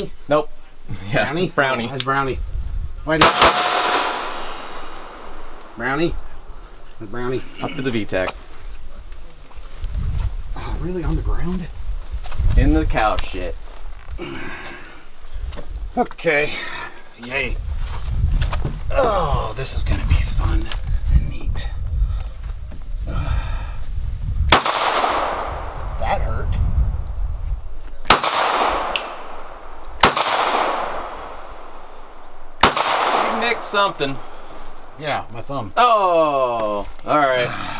Brownie? Nope. Yeah, Brownie? brownie. How's Brownie? Why did... Brownie? How's Brownie? Up to the VTEC. Oh, really? On the ground? In the cow shit. Okay. Yay. Oh, this is gonna be fun and neat. That hurt. You nicked something. Yeah, my thumb. Oh, all right.